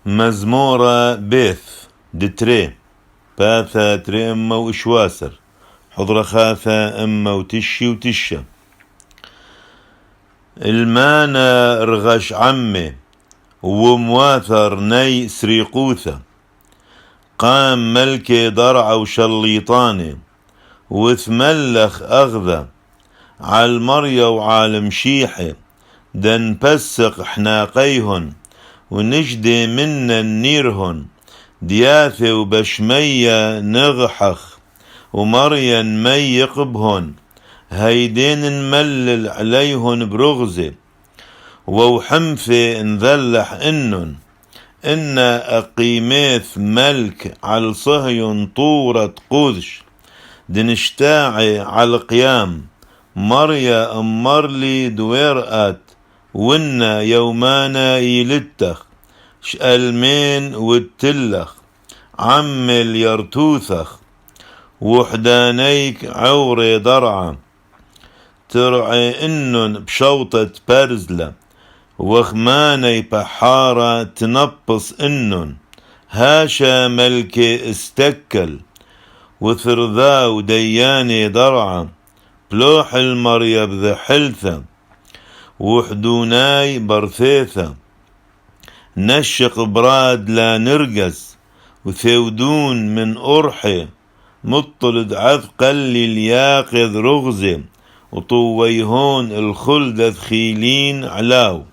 مزمورة بيث دتري باثا تري أما وإشواسر حضر خاثة أما وتشي وتشة المانا رغش عمي ومواثر ني سريقوثة قام ملكي ضرع وشليطاني وثملخ أغذى عالمريا وعالم شيحي دن بسق حناقيهن ونجدي منا نيرهن دياثي وبشمية نغحخ ومريا مي يقبهن هيدين نملل عليهن برغزي ووحمفي نذلح إن أقيميث ملك على صهي طورة قذش دنشتاعي على القيام مريا أمرلي دويرات ونا يومانا يلتخ شألمين والتلخ عمل يرتوثخ وحدانيك عوري ضرعة ترعي إنن بشوطة برزلة وخماني بحارة تنبص إنن هاشا ملكي استكل وثرذا ودياني ضرعة بلوح المريا بذحلثة وحدوناي برثيثة نشق براد لا نرقس وثودون من أرحي مطلد عثقل الياقظ رغزي وطويهون الخلد ثخيلين علاو